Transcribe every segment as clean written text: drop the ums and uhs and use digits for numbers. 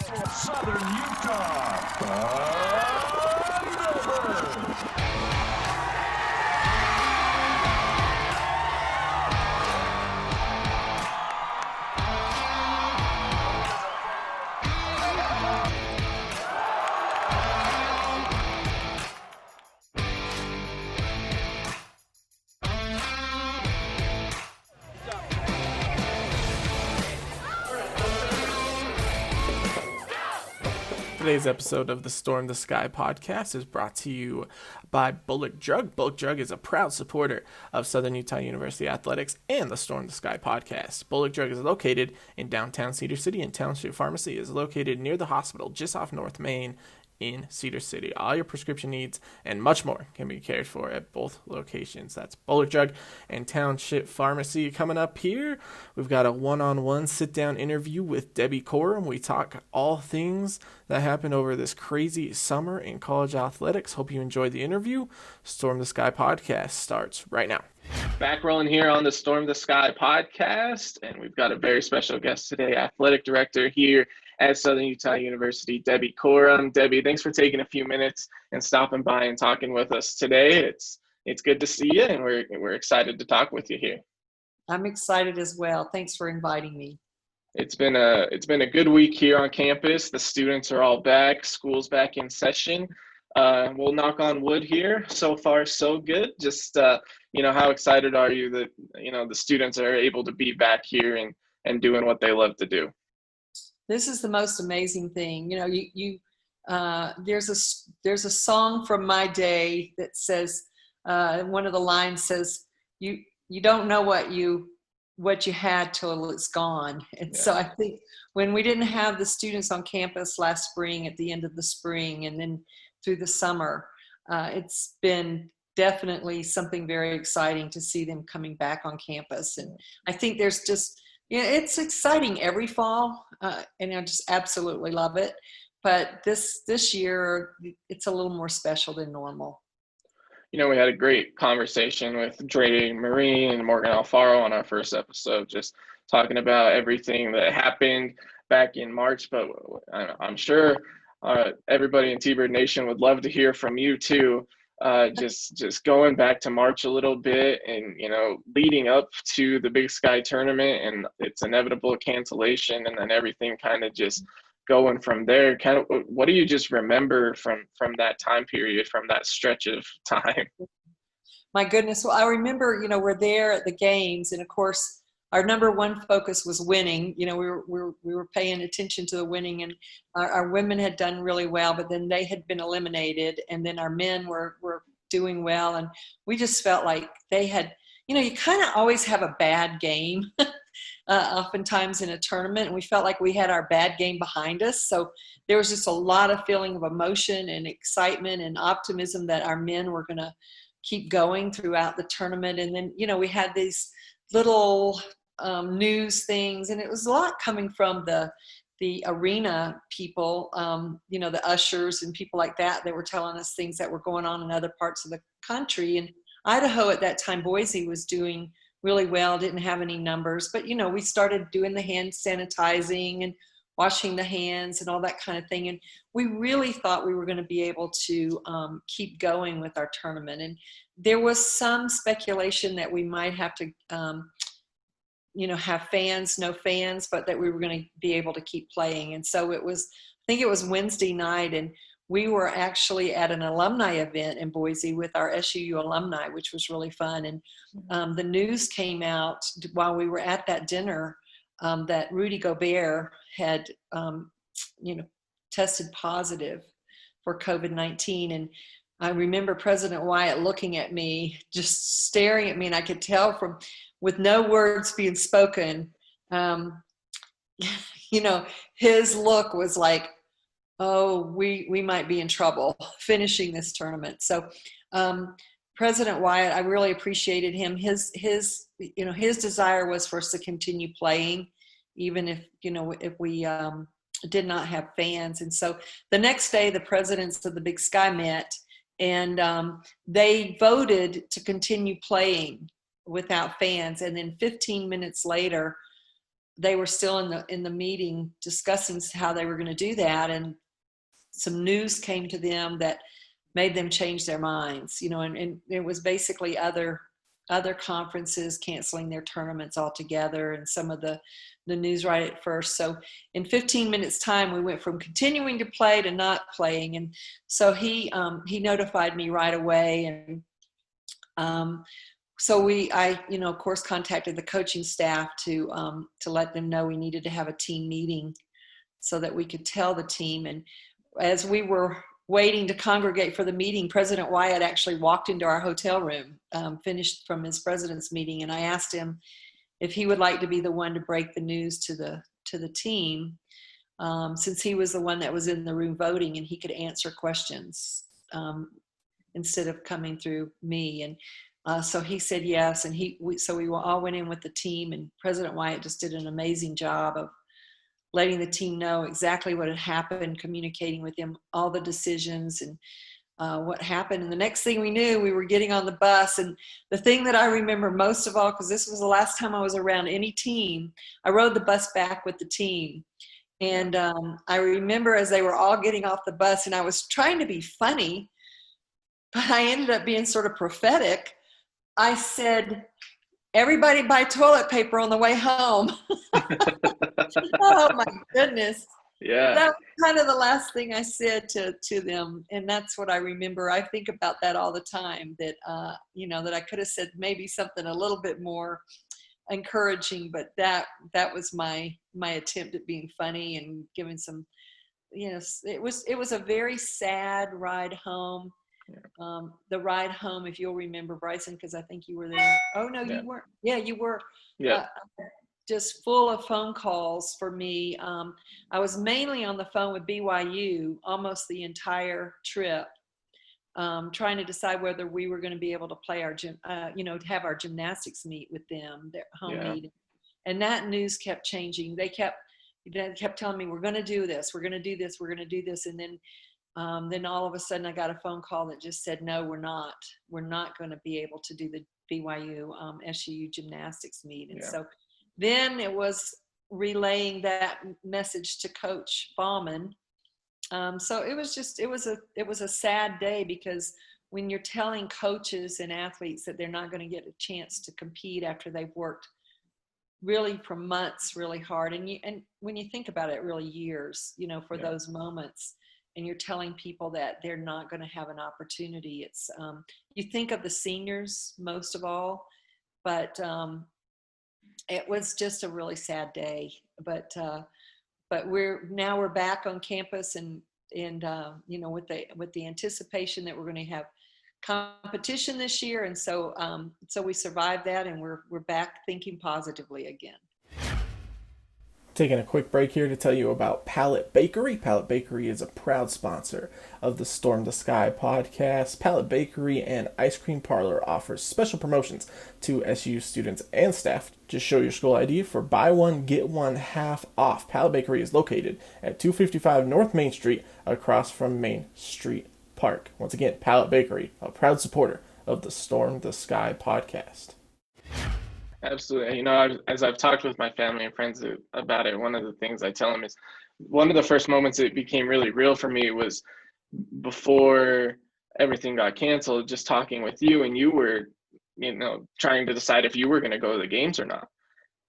Southern Utah. Today's episode of the Storm the Sky podcast is brought to you by Bullock Drug. Bullock Drug is a proud supporter of Southern Utah University Athletics and the Storm the Sky podcast. Bullock Drug is located in downtown Cedar City, and Township Pharmacy is located near the hospital just off North Main in Cedar City. All your prescription needs and much more can be cared for at both locations. That's Bullock Drug and Township Pharmacy. Coming up here, we've got a one-on-one sit-down interview with Debbie Corum. We talk all things that happened over this crazy summer in college athletics. Hope you enjoyed the interview. Storm the Sky podcast starts right now. Back rolling here on the Storm the Sky podcast, and we've got a very special guest today, athletic director here at Southern Utah University, Debbie Corum. Debbie, thanks for taking a few minutes and stopping by and talking with us today. It's good to see you, and we're excited to talk with you here. I'm excited as well. Thanks for inviting me. It's been a good week here on campus. The students are all back. School's back in session. We'll knock on wood here. So far, so good. Just how excited are you that the students are able to be back here and doing what they love to do? This is the most amazing thing. There's a song from my day that says, one of the lines says, you don't know what you had till it's gone. And So I think when we didn't have the students on campus last spring, at the end of the spring, and then through the summer, it's been definitely something very exciting to see them coming back on campus. And I think there's just, it's exciting every fall, and I just absolutely love it. But this year, it's a little more special than normal. We had a great conversation with Dre Marine and Morgan Alfaro on our first episode, just talking about everything that happened back in March. But I'm sure everybody in T-Bird Nation would love to hear from you too. Just going back to March a little bit, and leading up to the Big Sky tournament and its inevitable cancellation, and then everything kind of just going from there. Kind of, what do you just remember from that time period, from that stretch of time? My goodness. Well, I remember, we're there at the games, and of course our number one focus was winning. We were paying attention to the winning, and our women had done really well, but then they had been eliminated, and then our men were doing well, and we just felt like they had, you kind of always have a bad game oftentimes in a tournament, and we felt like we had our bad game behind us. So there was just a lot of feeling of emotion and excitement and optimism that our men were going to keep going throughout the tournament. And then, we had these little news things, and it was a lot coming from the arena people, the ushers and people like that were telling us things that were going on in other parts of the country. And Idaho at that time, Boise was doing really well, didn't have any numbers, but we started doing the hand sanitizing and washing the hands and all that kind of thing. And we really thought we were going to be able to keep going with our tournament. And there was some speculation that we might have to have fans, no fans, but that we were going to be able to keep playing. And so I think it was Wednesday night, and we were actually at an alumni event in Boise with our SUU alumni, which was really fun. And the news came out while we were at that dinner that Rudy Gobert had, tested positive for COVID-19. And I remember President Wyatt looking at me, just staring at me, and I could tell with no words being spoken, his look was like, oh, we might be in trouble finishing this tournament. So President Wyatt, I really appreciated him. His desire was for us to continue playing, even if we did not have fans. And so the next day, the presidents of the Big Sky met, and they voted to continue playing without fans. And then 15 minutes later, they were still in the meeting discussing how they were going to do that, and some news came to them that made them change their minds, and it was basically other conferences canceling their tournaments altogether, and some of the news right at first. So in 15 minutes time, we went from continuing to play to not playing. And so he notified me right away. And so I of course contacted the coaching staff to let them know we needed to have a team meeting so that we could tell the team. And as we were waiting to congregate for the meeting, President Wyatt actually walked into our hotel room, finished from his president's meeting, and I asked him if he would like to be the one to break the news to the team, since he was the one that was in the room voting and he could answer questions instead of coming through me. And so he said yes, and so we all went in with the team, and President Wyatt just did an amazing job of letting the team know exactly what had happened, communicating with them all the decisions and what happened. And the next thing we knew, we were getting on the bus. And the thing that I remember most of all, because this was the last time I was around any team, I rode the bus back with the team. And I remember as they were all getting off the bus, and I was trying to be funny, but I ended up being sort of prophetic. I said, "Everybody buy toilet paper on the way home." Oh my goodness. Yeah. That was kind of the last thing I said to them. And that's what I remember. I think about that all the time, that, that I could have said maybe something a little bit more encouraging, but that was my attempt at being funny and giving some, it was a very sad ride home. Yeah. The ride home, if you'll remember, Bryson, because I think you were there. Oh no, Yeah. you weren't. Yeah, you were. Yeah. Just full of phone calls for me. I was mainly on the phone with BYU almost the entire trip, trying to decide whether we were going to be able to play our have our gymnastics meet with them, their home meet. And that news kept changing. They kept telling me, "We're going to do this. We're going to do this. We're going to do this." And then all of a sudden I got a phone call that just said, "No, we're not. We're not going to be able to do the BYU SUU gymnastics meet." And so then it was relaying that message to Coach Bauman. So it was a sad day, because when you're telling coaches and athletes that they're not going to get a chance to compete after they've worked really for months really hard, and when you think about it, really years, for those moments, and you're telling people that they're not going to have an opportunity, it's you think of the seniors most of all, but it was just a really sad day. But we're back on campus, and with the anticipation that we're going to have competition this year, and so we survived that, and we're back thinking positively again. Taking a quick break here to tell you about Pallet Bakery. Pallet Bakery is a proud sponsor of the Storm the Sky podcast. Pallet Bakery and Ice Cream Parlor offers special promotions to SU students and staff. Just show your school ID for buy one, get one half off. Pallet Bakery is located at 255 North Main Street, across from Main Street Park. Once again, Pallet Bakery, a proud supporter of the Storm the Sky podcast. Absolutely. As I've talked with my family and friends about it, one of the things I tell them is one of the first moments it became really real for me was before everything got canceled, just talking with you, and you were, trying to decide if you were going to go to the games or not.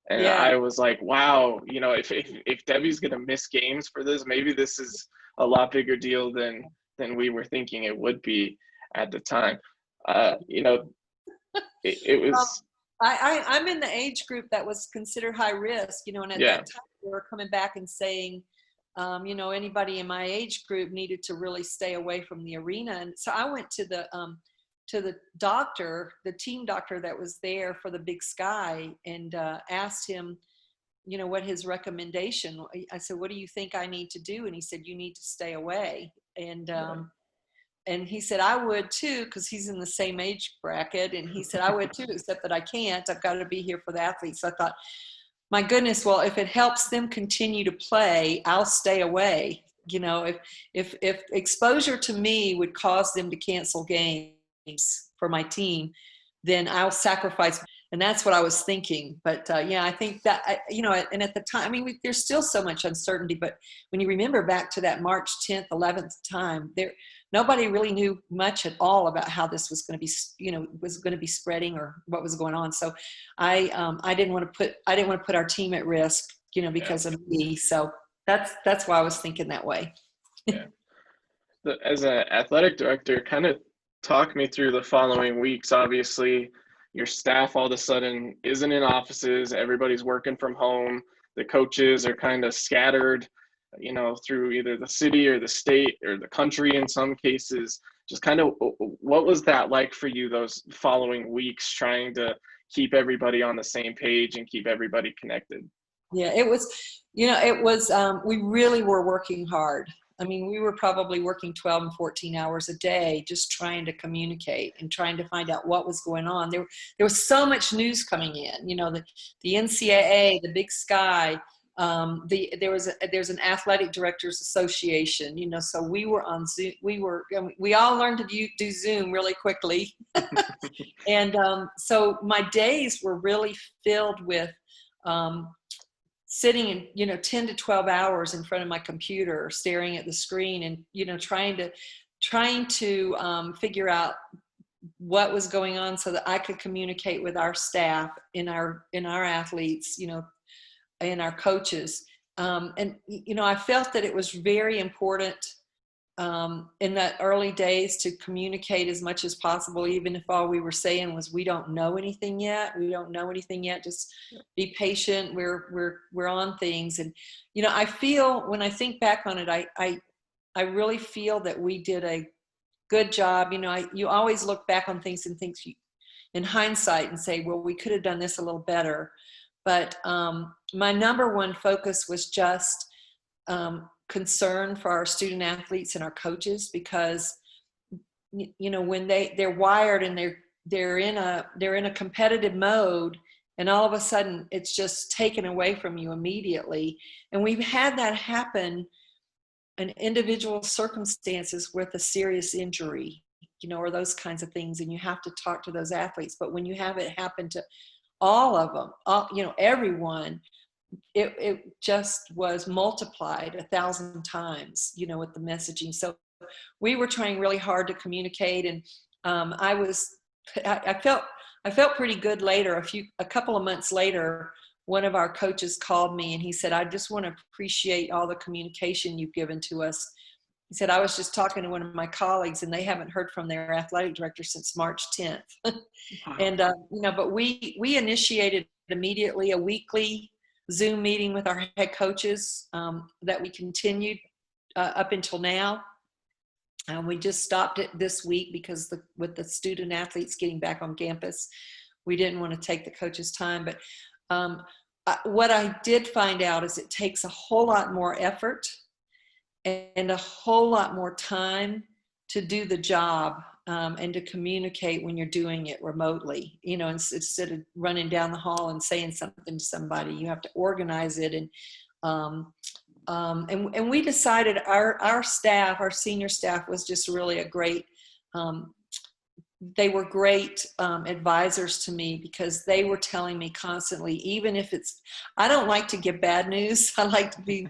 And I was like, wow, if Debbie's going to miss games for this, maybe this is a lot bigger deal than we were thinking it would be at the time. It was. I'm in the age group that was considered high risk, and at that time we were coming back and saying, anybody in my age group needed to really stay away from the arena. And so I went to the doctor, the team doctor that was there for the Big Sky, and asked him, what his recommendation. I said, "What do you think I need to do?" And he said, "You need to stay away." And he said, "I would too," because he's in the same age bracket. And he said, "I would too, except that I can't. I've got to be here for the athletes." So I thought, my goodness, well, if it helps them continue to play, I'll stay away. If exposure to me would cause them to cancel games for my team, then I'll sacrifice. And that's what I was thinking. But yeah, I think that, and at the time, I mean, there's still so much uncertainty, but when you remember back to that March 10th, 11th time, nobody really knew much at all about how this was going to be, was going to be spreading or what was going on. So I didn't want to put our team at risk, because of me. So that's why I was thinking that way. Yeah. As an athletic director, kind of talk me through the following weeks. Obviously, your staff all of a sudden isn't in offices. Everybody's working from home. The coaches are kind of scattered, through either the city or the state or the country in some cases. Just kind of, what was that like for you those following weeks, trying to keep everybody on the same page and keep everybody connected? Yeah, it was, we really were working hard. I mean, we were probably working 12 and 14 hours a day, just trying to communicate and trying to find out what was going on. There was so much news coming in, the NCAA, the Big Sky, there's an athletic directors association, so we were on Zoom. We all learned to do Zoom really quickly. And so my days were really filled with, sitting in 10 to 12 hours in front of my computer, staring at the screen and trying to figure out what was going on so that I could communicate with our staff and our athletes, and our coaches. And I felt that it was very important in that early days to communicate as much as possible, even if all we were saying was, we don't know anything yet. Just be patient. We're on things. And, I feel, when I think back on it, I really feel that we did a good job. You always look back on things and think in hindsight and say, well, we could have done this a little better. But my number one focus was just concern for our student athletes and our coaches, because when they're wired and they're in a competitive mode, and all of a sudden it's just taken away from you immediately. And we've had that happen in individual circumstances with a serious injury, or those kinds of things, and you have to talk to those athletes. But when you have it happen to all of them, everyone, it just was multiplied 1,000 times, with the messaging. So we were trying really hard to communicate, and I felt pretty good later. A couple of months later, one of our coaches called me and he said, I just want to appreciate all the communication you've given to us. He said, I was just talking to one of my colleagues and they haven't heard from their athletic director since March 10th. Wow. And, but we initiated immediately a weekly Zoom meeting with our head coaches that we continued up until now. We just stopped it this week because with the student athletes getting back on campus, we didn't want to take the coaches' time. But what I did find out is it takes a whole lot more effort and a whole lot more time to do the job and to communicate when you're doing it remotely. Instead of running down the hall and saying something to somebody, you have to organize it. And we decided our staff, our senior staff, was just really a great. They were great advisors to me, because they were telling me constantly, even if I don't like to give bad news. I like to be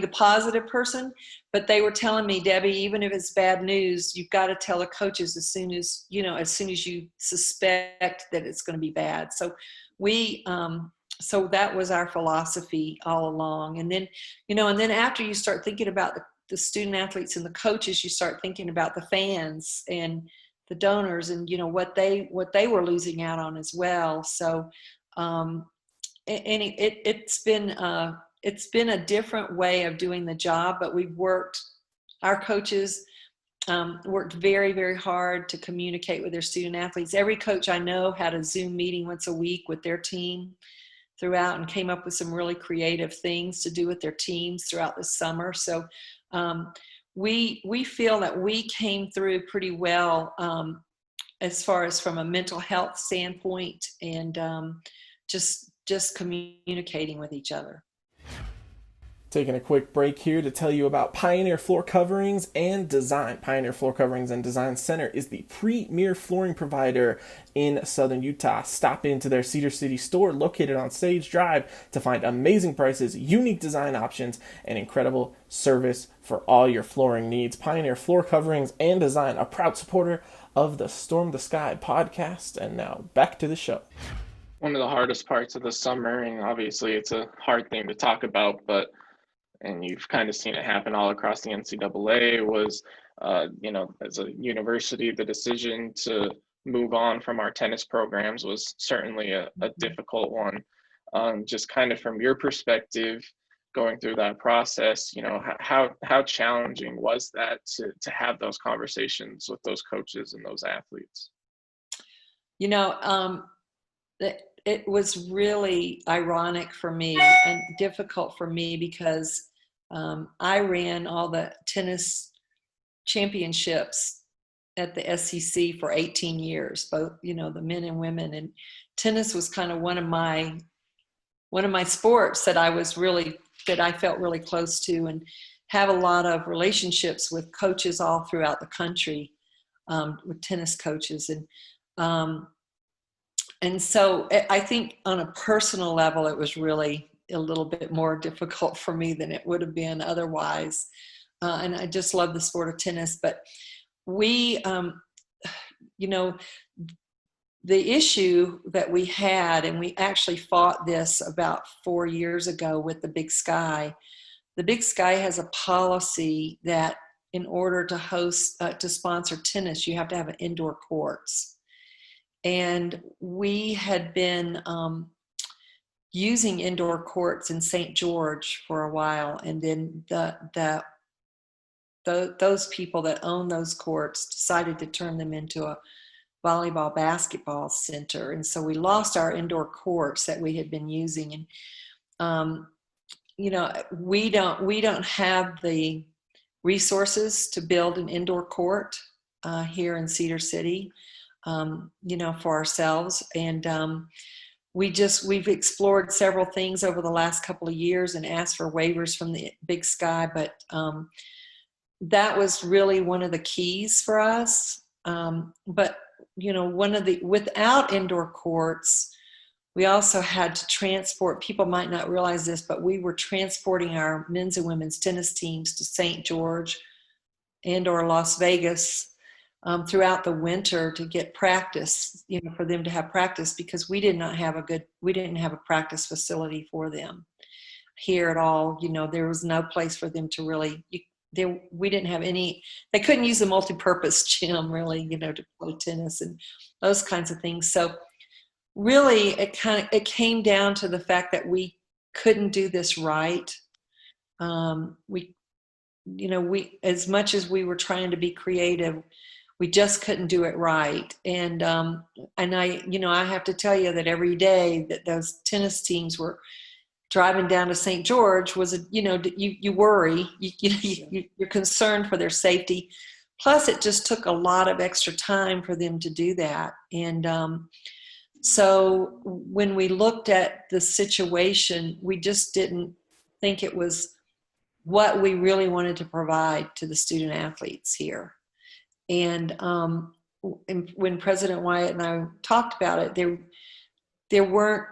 the positive person, but they were telling me, Debbie, even if it's bad news, you've got to tell the coaches as soon as you suspect that it's going to be bad. So so that was our philosophy all along. And then, after you start thinking about the student athletes and the coaches, you start thinking about the fans and the donors and, what they were losing out on as well. So, and it's been a different way of doing the job, but our coaches worked very, very hard to communicate with their student athletes. Every coach I know had a Zoom meeting once a week with their team throughout, and came up with some really creative things to do with their teams throughout the summer. So, we feel that we came through pretty well as far as from a mental health standpoint, and just communicating with each other. Taking a quick break here to tell you about Pioneer Floor Coverings and Design. Pioneer Floor Coverings and Design Center is the premier flooring provider in Southern Utah. Stop into their Cedar City store located on Sage Drive to find amazing prices, unique design options, and incredible service for all your flooring needs. Pioneer Floor Coverings and Design, a proud supporter of the Storm the Sky podcast. And now back to the show. One of the hardest parts of the summer, and obviously it's a hard thing to talk about, but and you've kind of seen it happen all across the NCAA, was, as a university, the decision to move on from our tennis programs was certainly a difficult one. Just kind of from your perspective, going through that process, how challenging was that to have those conversations with those coaches and those athletes? It was really ironic for me and difficult for me because I ran all the tennis championships at the SEC for 18 years, both, the men and women. And tennis was kind of one of my sports that I felt really close to, and have a lot of relationships with coaches all throughout the country, with tennis coaches. And so I think on a personal level, it was really a little bit more difficult for me than it would have been otherwise. And I just love the sport of tennis. But we, the issue that we had, and we actually fought this about 4 years ago with the Big Sky. The Big Sky has a policy that in order to sponsor tennis, you have to have an indoor courts. And we had been using indoor courts in St. George for a while, and then those people that own those courts decided to turn them into a volleyball basketball center, and so we lost our indoor courts that we had been using. And we don't have the resources to build an indoor court here in Cedar City. For ourselves. And we've explored several things over the last couple of years and asked for waivers from the Big Sky, but that was really one of the keys for us. But without indoor courts, we also had to transport, people might not realize this, but we were transporting our men's and women's tennis teams to St. George and or Las Vegas throughout the winter to get practice, for them to have practice, because we didn't have a practice facility for them here at all. There was no place for them to really, we didn't have any, they couldn't use the multi-purpose gym really, to play tennis and those kinds of things. So really it came down to the fact that we couldn't do this right. We, as much as we were trying to be creative, we just couldn't do it right. And I have to tell you that every day that those tennis teams were driving down to St. George was, you worry, you're concerned for their safety. Plus it just took a lot of extra time for them to do that. And so when we looked at the situation, we just didn't think it was what we really wanted to provide to the student athletes here. And when President Wyatt and I talked about it, there weren't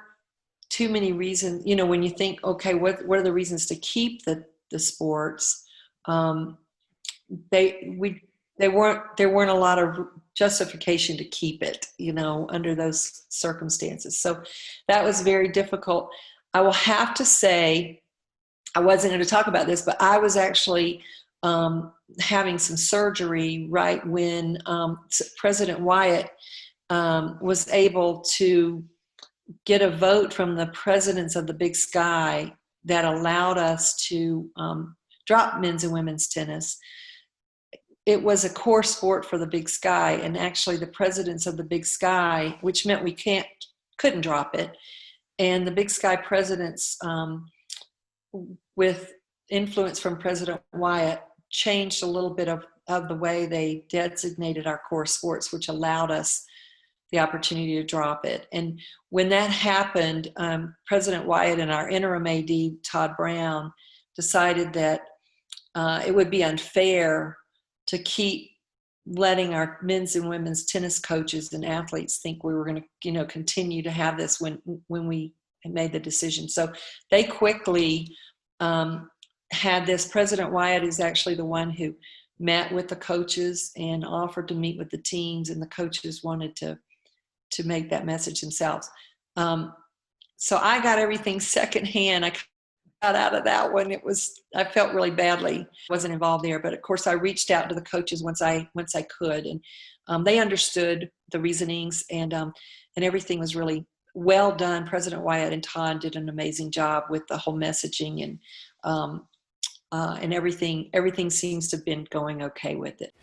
too many reasons. When you think, okay, what are the reasons to keep the sports? There weren't a lot of justification to keep it, under those circumstances. So that was very difficult. I will have to say, I wasn't going to talk about this, but I was actually having some surgery right when President Wyatt was able to get a vote from the presidents of the Big Sky that allowed us to drop men's and women's tennis. It was a core sport for the Big Sky, and actually the presidents of the Big Sky, which meant we couldn't drop it, and the Big Sky presidents, with influence from President Wyatt, changed a little bit of the way they designated our core sports, which allowed us the opportunity to drop it. And when that happened, President Wyatt and our interim AD, Todd Brown, decided that it would be unfair to keep letting our men's and women's tennis coaches and athletes think we were going to, continue to have this when we made the decision. So they quickly had this. President Wyatt is actually the one who met with the coaches and offered to meet with the teams, and the coaches wanted to make that message themselves. So I got everything secondhand. I got out of that one. I felt really badly. Wasn't involved there, but of course I reached out to the coaches once I could, and they understood the reasonings, and everything was really well done. President Wyatt and Todd did an amazing job with the whole messaging, and everything seems to have been going okay with it.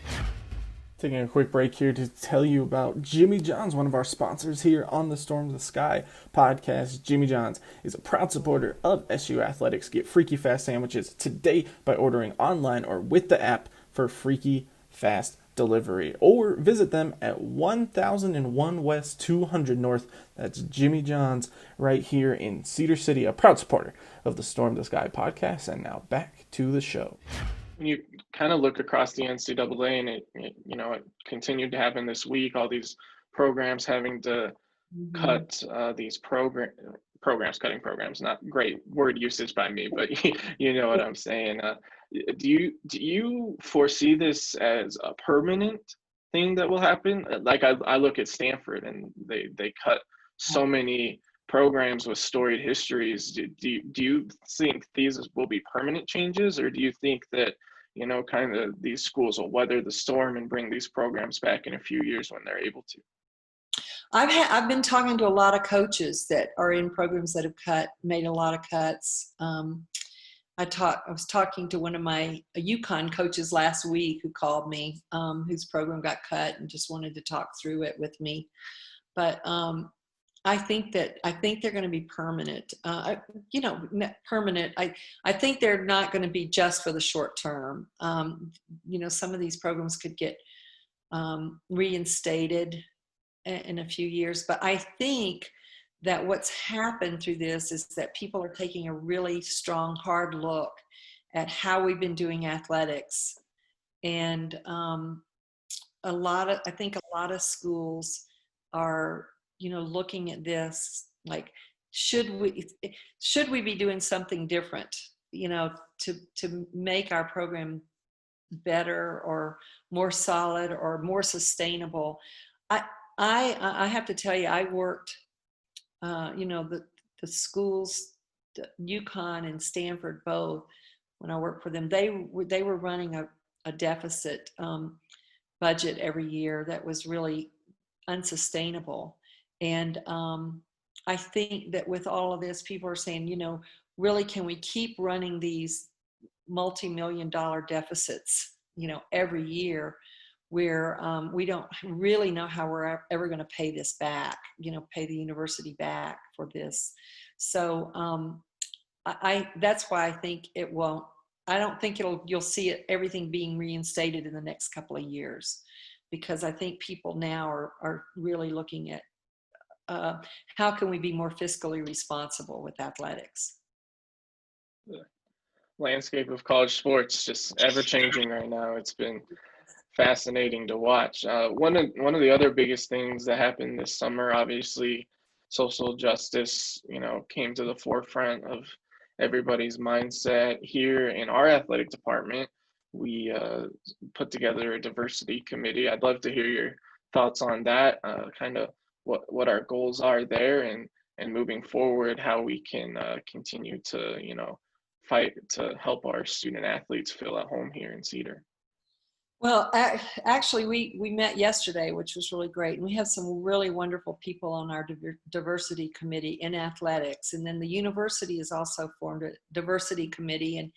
Taking a quick break here to tell you about Jimmy John's, one of our sponsors here on the Storm to the Sky podcast. Jimmy John's is a proud supporter of SU Athletics. Get Freaky Fast sandwiches today by ordering online or with the app for Freaky Fast delivery, or visit them at 1001 West 200 North. That's Jimmy John's right here in Cedar City, a proud supporter of the Storm to the Sky podcast. And now back to the show. When you kind of look across the NCAA, and it continued to happen this week, all these programs having to cut these programs, cutting programs, not great word usage by me, but you know what I'm saying. Do you foresee this as a permanent thing that will happen? Like I look at Stanford, and they cut so many programs with storied histories. Do you think these will be permanent changes, or do you think that kind of these schools will weather the storm and bring these programs back in a few years when they're able to? I've been talking to a lot of coaches that are in programs that have made a lot of cuts. I was talking to one of my UConn coaches last week who called me, whose program got cut, and just wanted to talk through it with me. But I think they're going to be permanent. Permanent. I think they're not going to be just for the short term. Some of these programs could get reinstated in a few years, but I think that what's happened through this is that people are taking a really strong, hard look at how we've been doing athletics, and I think a lot of schools are looking at this like, should we be doing something different, to make our program better or more solid or more sustainable. I have to tell you, I worked, the schools, UConn and Stanford both, when I worked for them, they were running a deficit budget every year that was really unsustainable. And I think that with all of this, people are saying, really, can we keep running these multi-million-dollar deficits, every year, where we don't really know how we're ever going to pay this back, pay the university back for this. So that's why I think it won't. I don't think you'll see everything being reinstated in the next couple of years, because I think people now are really looking at how can we be more fiscally responsible with athletics. The landscape of college sports just ever changing right now. It's been fascinating to watch. One of the other biggest things that happened this summer, obviously, social justice, came to the forefront of everybody's mindset. Here in our athletic department, we put together a diversity committee. I'd love to hear your thoughts on that, kind of what our goals are there, and moving forward, how we can continue to, fight to help our student athletes feel at home here in Cedar. Well, actually, we met yesterday, which was really great. And we have some really wonderful people on our diversity committee in athletics. And then the university has also formed a diversity committee. And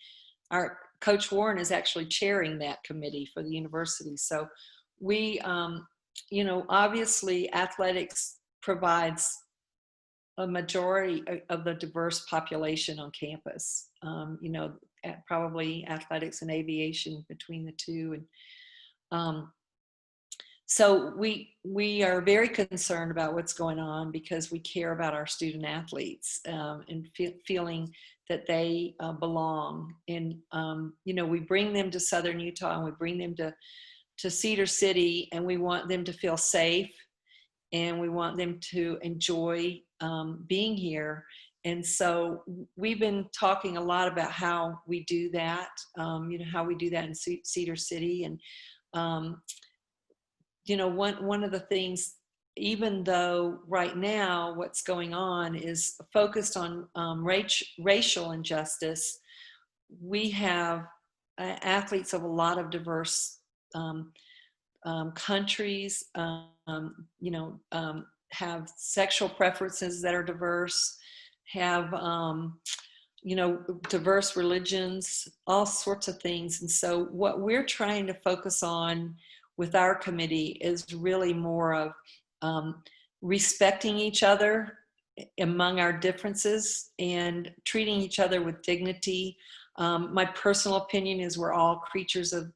our Coach Warren is actually chairing that committee for the university. So we, obviously athletics provides a majority of the diverse population on campus, probably athletics and aviation between the two. And So we are very concerned about what's going on because we care about our student athletes, and feeling that they belong. And we bring them to Southern Utah, and we bring them to Cedar City, and we want them to feel safe, and we want them to enjoy being here. And so we've been talking a lot about how we do that, how we do that in Cedar City. And one of the things, even though right now what's going on is focused on racial injustice, we have athletes of a lot of diverse countries, have sexual preferences that are diverse, have diverse religions, all sorts of things. And so what we're trying to focus on with our committee is really more of respecting each other among our differences and treating each other with dignity. My personal opinion is we're all creatures of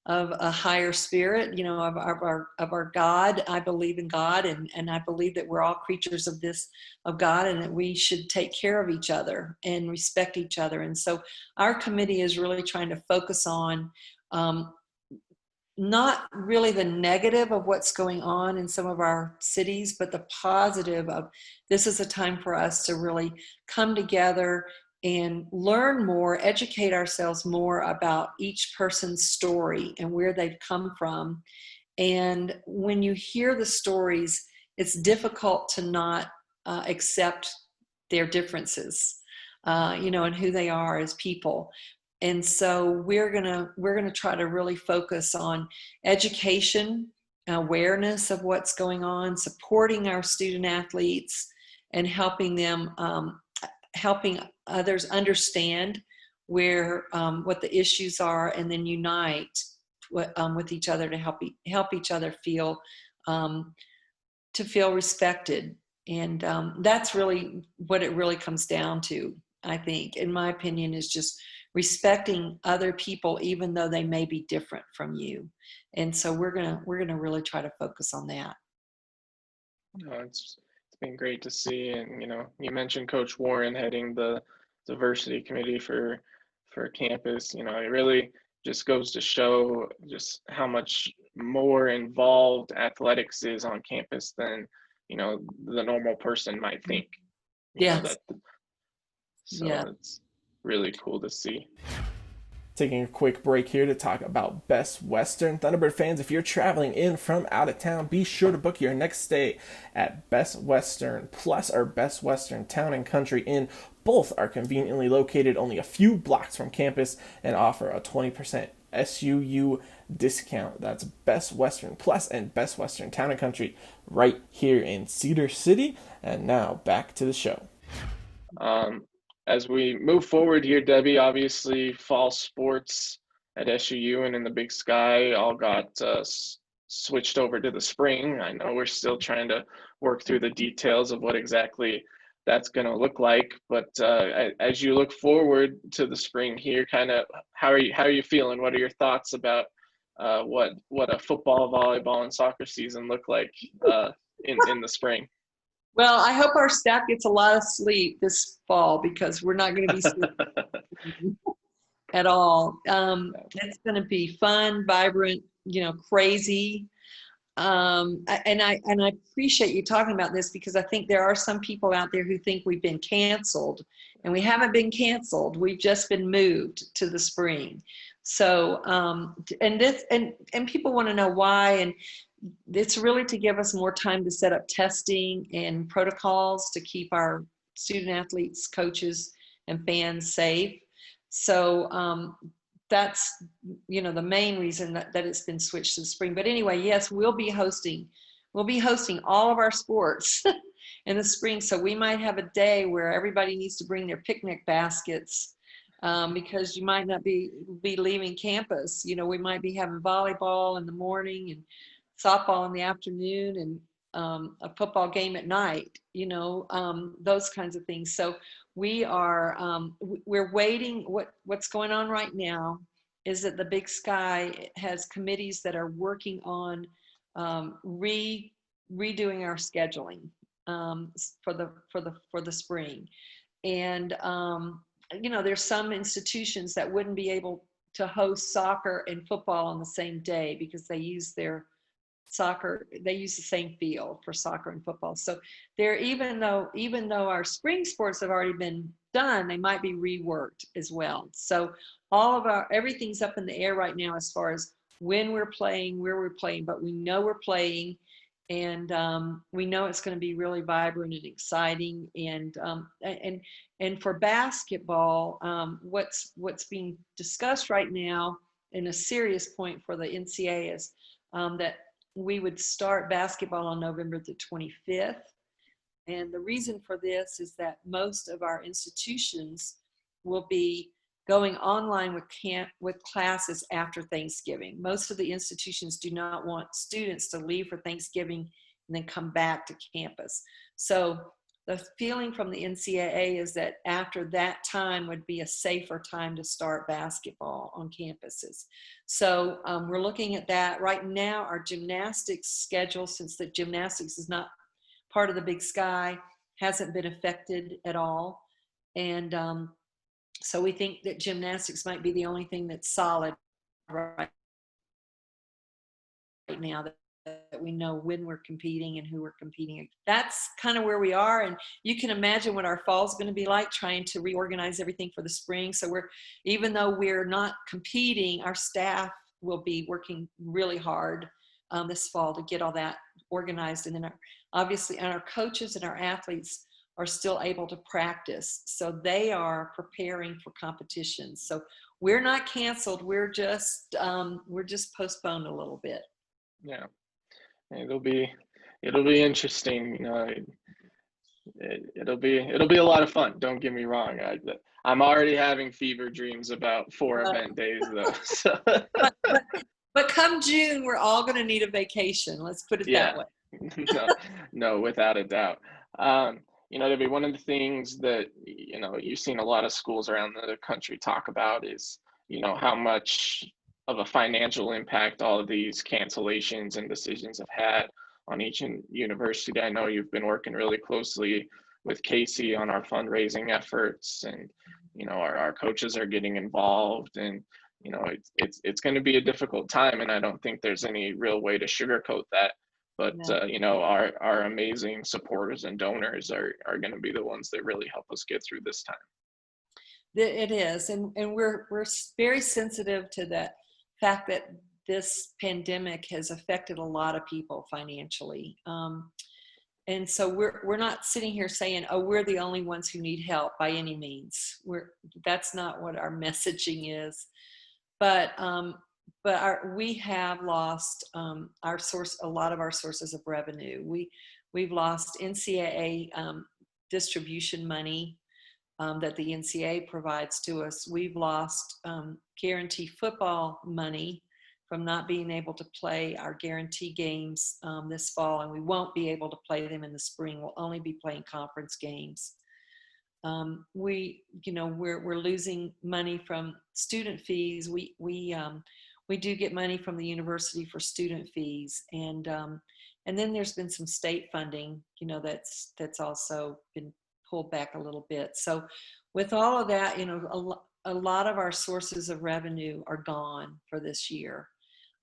a higher spirit, of our God. I believe in God, and I believe that we're all creatures of God, and that we should take care of each other and respect each other. And so our committee is really trying to focus on not really the negative of what's going on in some of our cities, but the positive of this is a time for us to really come together and learn more, educate ourselves more about each person's story and where they've come from. And when you hear the stories, it's difficult to not accept their differences, and who they are as people. And so we're gonna try to really focus on education, awareness of what's going on, supporting our student athletes, and helping them, helping others understand what the issues are, and then unite with each other to help each other feel respected. And that's really what it really comes down to, I think, in my opinion, is just respecting other people, even though they may be different from you. And so we're gonna really try to focus on that. It's been great to see. And you mentioned Coach Warren heading the diversity committee for campus. It really just goes to show just how much more involved athletics is on campus than the normal person might think. Yes. So Yeah. it's really cool to see. Taking a quick break here to talk about Best Western. Thunderbird fans, if you're traveling in from out of town, be sure to book your next stay at Best Western Plus or Best Western Town and Country Inn. Both are conveniently located only a few blocks from campus and offer a 20% SUU discount. That's Best Western Plus and Best Western Town and Country right here in Cedar City. And now back to the show. As we move forward here, Debbie, obviously fall sports at SUU and in the Big Sky all got switched over to the spring. I know we're still trying to work through the details of what exactly that's going to look like, but as you look forward to the spring here, kind of how are you feeling? What are your thoughts about what a football, volleyball, and soccer season look like in the spring? Well, I hope our staff gets a lot of sleep this fall, because we're not going to be sleeping at all. It's going to be fun, vibrant, crazy. And I appreciate you talking about this, because I think there are some people out there who think we've been canceled, and we haven't been canceled. We've just been moved to the spring. So, and people want to know why, and it's really to give us more time to set up testing and protocols to keep our student athletes, coaches, and fans safe. So that's the main reason that it's been switched to the spring. But anyway, yes, we'll be hosting all of our sports in the spring. So we might have a day where everybody needs to bring their picnic baskets, because you might not be leaving campus. We might be having volleyball in the morning and softball in the afternoon, and a football game at night, those kinds of things. So we're waiting. What's going on right now is that the Big Sky has committees that are working on redoing our scheduling for the spring. And there's some institutions that wouldn't be able to host soccer and football on the same day because they use the same field for soccer and football. So even though our spring sports have already been done, they might be reworked as well. So everything's up in the air right now as far as when we're playing, where we're playing, but we know we're playing, and we know it's going to be really vibrant and exciting. And for basketball, what's being discussed right now, and a serious point for the NCAA, is that we would start basketball on November the 25th. And the reason for this is that most of our institutions will be going online with classes after Thanksgiving. Most of the institutions do not want students to leave for Thanksgiving and then come back to campus. So the feeling from the NCAA is that after that time would be a safer time to start basketball on campuses. So we're looking at that. Right now, our gymnastics schedule, since the gymnastics is not part of the Big Sky, hasn't been affected at all. And so we think that gymnastics might be the only thing that's solid right now, that we know when we're competing and who we're competing. That's kind of where we are. And you can imagine what our fall is going to be like, trying to reorganize everything for the spring. So even though we're not competing, our staff will be working really hard this fall to get all that organized. And then obviously our coaches and our athletes are still able to practice. So they are preparing for competitions. So we're not canceled. We're just postponed a little bit. Yeah, it'll be interesting. It'll be a lot of fun. Don't get me wrong. I'm already having fever dreams about 4 event days though. So. But come June, we're all going to need a vacation. Let's put it that way. No, without a doubt. Debbie, one of the things that, you've seen a lot of schools around the country talk about is, how much of a financial impact all of these cancellations and decisions have had on each university. I know you've been working really closely with Casey on our fundraising efforts, and, our coaches are getting involved, and, it's going to be a difficult time, and I don't think there's any real way to sugarcoat that. But, no. Our amazing supporters and donors are going to be the ones that really help us get through this time. It is. And we're very sensitive to the fact that this pandemic has affected a lot of people financially. And so we're not sitting here saying, oh, we're the only ones who need help by any means. That's not what our messaging is. But we have lost a lot of our sources of revenue. We've lost NCAA distribution money that the NCAA provides to us. We've lost guarantee football money from not being able to play our guarantee games this fall, and we won't be able to play them in the spring. We'll only be playing conference games. We're losing money from student fees. We do get money from the university for student fees, and then there's been some state funding, that's also been pulled back a little bit. So with all of that, a lot of our sources of revenue are gone for this year.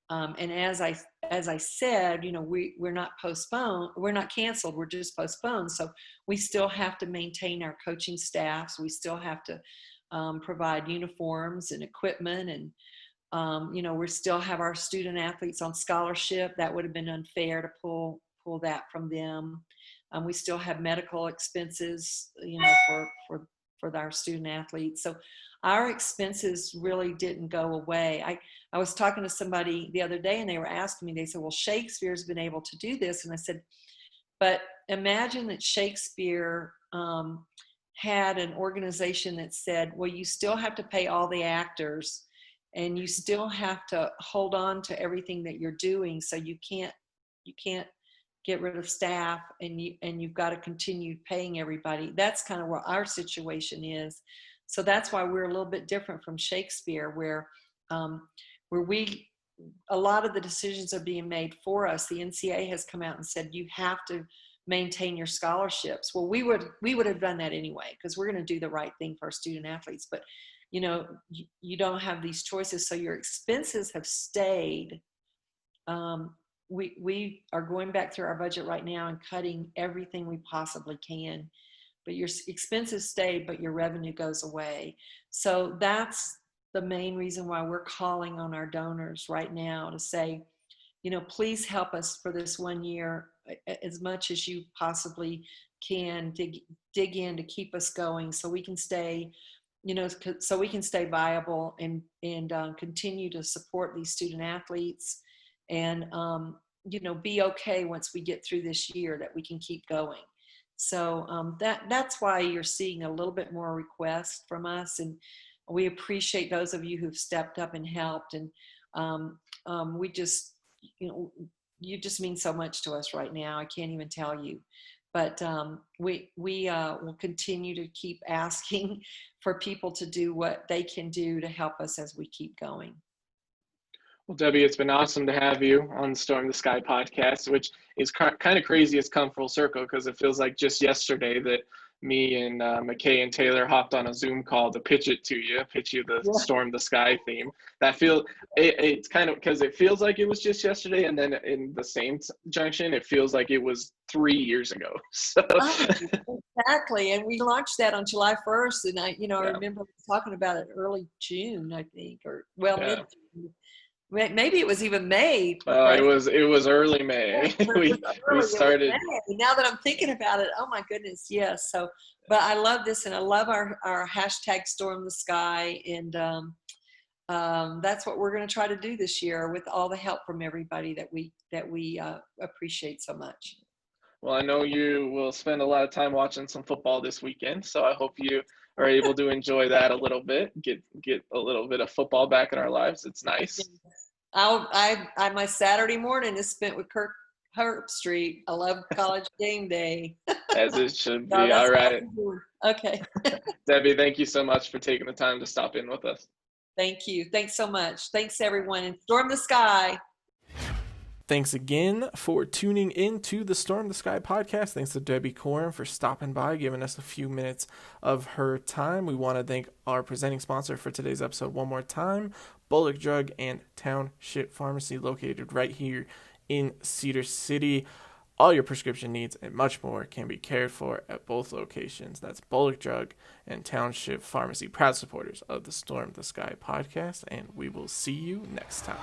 And as I said, we're not postponed, we're not canceled, we're just postponed. So we still have to maintain our coaching staffs. We still have to provide uniforms and equipment, and we still have our student athletes on scholarship. That would have been unfair to pull that from them. We still have medical expenses, for our student athletes. So our expenses really didn't go away. I was talking to somebody the other day, and they were asking me, they said, well, Shakespeare's been able to do this. And I said, but imagine that Shakespeare had an organization that said, well, you still have to pay all the actors, and you still have to hold on to everything that you're doing. So you can't get rid of staff, and you've got to continue paying everybody. That's kind of where our situation is. So that's why we're a little bit different from Shakespeare, where where a lot of the decisions are being made for us. The NCAA has come out and said, you have to maintain your scholarships. Well, we would have done that anyway, because we're going to do the right thing for our student athletes. But, you don't have these choices. So your expenses have stayed. We are going back through our budget right now and cutting everything we possibly can. But your expenses stay, but your revenue goes away. So that's the main reason why we're calling on our donors right now to say, please help us for this 1 year as much as you possibly can. Dig in to keep us going, so we can stay, viable and continue to support these student athletes, and be okay once we get through this year, that we can keep going. So that's why you're seeing a little bit more requests from us, and we appreciate those of you who've stepped up and helped. And we just, you just mean so much to us right now. I can't even tell you. But we will continue to keep asking for people to do what they can do to help us as we keep going. Well, Debbie, it's been awesome to have you on the Storm the Sky podcast, which is kind of crazy. It's come full circle, because it feels like just yesterday that me and McKay and Taylor hopped on a Zoom call to pitch you the Storm the Sky theme. It's kind of, because it feels like it was just yesterday, and then in the same junction, it feels like it was 3 years ago. So exactly, and we launched that on July 1st, and I remember talking about it early June, I think, or mid-June. Maybe it was even May. It was early May. we started. May. Now that I'm thinking about it, oh my goodness, yes. So, but I love this, and I love our hashtag Storm the Sky, and that's what we're going to try to do this year with all the help from everybody that we appreciate so much. Well, I know you will spend a lot of time watching some football this weekend, so I hope you are able to enjoy that a little bit, get a little bit of football back in our lives. It's nice. My Saturday morning is spent with Kirk Herbstreit. I love College game day. As it should be. All right. Okay. Debbie, thank you so much for taking the time to stop in with us. Thank you. Thanks so much. Thanks, everyone. And Storm the Sky. Thanks again for tuning in to the Storm the Sky podcast. Thanks to Debbie Corum for stopping by, giving us a few minutes of her time. We want to thank our presenting sponsor for today's episode one more time, Bullock Drug and Township Pharmacy, located right here in Cedar City. All your prescription needs and much more can be cared for at both locations. That's Bullock Drug and Township Pharmacy, proud supporters of the Storm the Sky podcast, and we will see you next time.